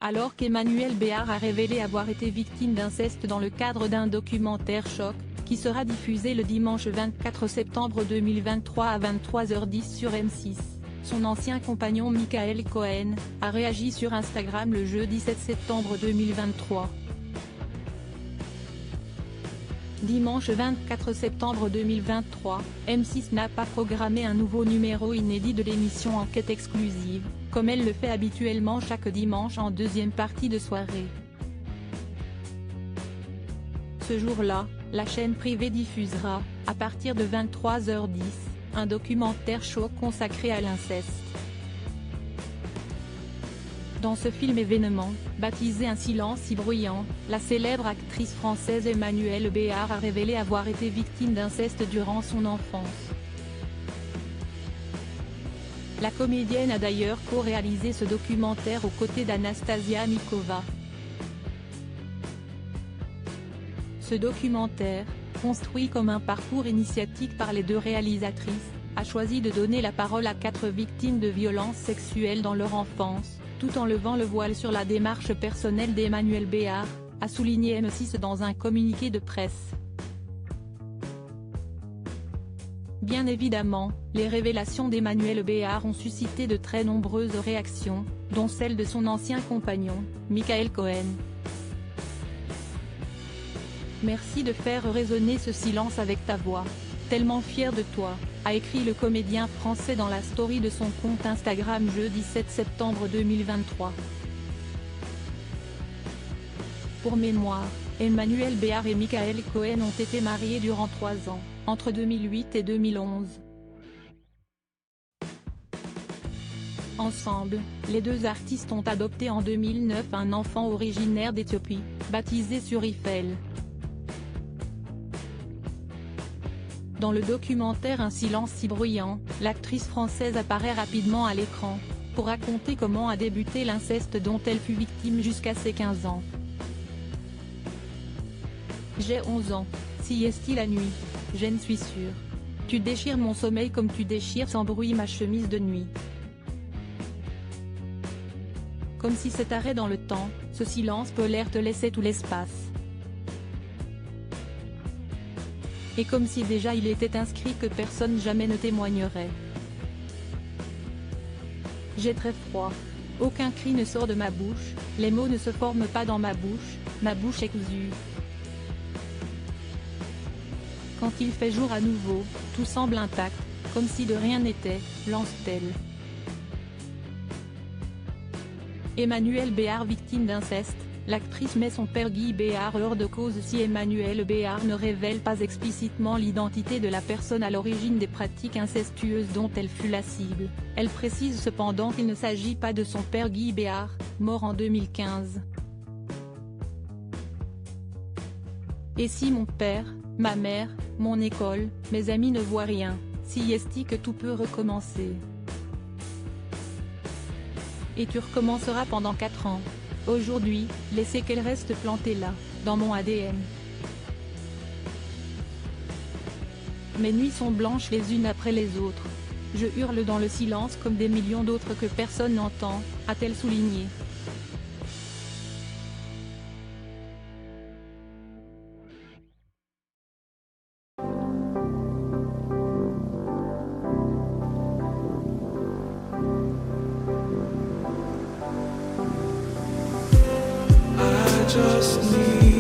Alors qu'Emmanuel Béard a révélé avoir été victime d'inceste dans le cadre d'un documentaire choc, qui sera diffusé le dimanche 24 septembre 2023 à 23h10 sur M6, son ancien compagnon Michael Cohen a réagi sur Instagram le jeudi 7 septembre 2023. Dimanche 24 septembre 2023, M6 n'a pas programmé un nouveau numéro inédit de l'émission Enquête exclusive, comme elle le fait habituellement chaque dimanche en deuxième partie de soirée. Ce jour-là, la chaîne privée diffusera, à partir de 23h10, un documentaire choc consacré à l'inceste. Dans ce film événement, baptisé Un silence si bruyant, la célèbre actrice française Emmanuelle Béard a révélé avoir été victime d'inceste durant son enfance. La comédienne a d'ailleurs co-réalisé ce documentaire aux côtés d'Anastasia Mikova. Ce documentaire, construit comme un parcours initiatique par les deux réalisatrices, a choisi de donner la parole à 4 victimes de violences sexuelles dans leur enfance, tout en levant le voile sur la démarche personnelle d'Emmanuelle Béard, a souligné M6 dans un communiqué de presse. Bien évidemment, les révélations d'Emmanuelle Béard ont suscité de très nombreuses réactions, dont celle de son ancien compagnon, Michael Cohen. Merci de faire résonner ce silence avec ta voix. Tellement fier de toi, a écrit le comédien français dans la story de son compte Instagram jeudi 7 septembre 2023. Pour mémoire, Emmanuelle Béard et Michael Cohen ont été mariés durant 3 ans, entre 2008 et 2011. Ensemble, les deux artistes ont adopté en 2009 un enfant originaire d'Éthiopie, baptisé Surifel. Dans le documentaire Un silence si bruyant, l'actrice française apparaît rapidement à l'écran, pour raconter comment a débuté l'inceste dont elle fut victime jusqu'à ses 15 ans. J'ai 11 ans, si est-il la nuit, je ne suis sûre. Tu déchires mon sommeil comme tu déchires sans bruit ma chemise de nuit. Comme si cet arrêt dans le temps, ce silence polaire te laissait tout l'espace. Et comme si déjà il était inscrit que personne jamais ne témoignerait. J'ai très froid. Aucun cri ne sort de ma bouche, les mots ne se forment pas dans ma bouche exsue. Quand il fait jour à nouveau, tout semble intact, comme si de rien n'était, lance-t-elle. Emmanuelle Béard victime d'inceste, l'actrice met son père Guy Béard hors de cause si Emmanuelle Béard ne révèle pas explicitement l'identité de la personne à l'origine des pratiques incestueuses dont elle fut la cible. Elle précise cependant qu'il ne s'agit pas de son père Guy Béard, mort en 2015. Et si mon père, ma mère, mon école, mes amis ne voient rien, si est-il que tout peut recommencer. Et tu recommenceras pendant 4 ans. Aujourd'hui, laissez qu'elle reste plantée là, dans mon ADN. Mes nuits sont blanches les unes après les autres. Je hurle dans le silence comme des millions d'autres que personne n'entend, a-t-elle souligné. Just need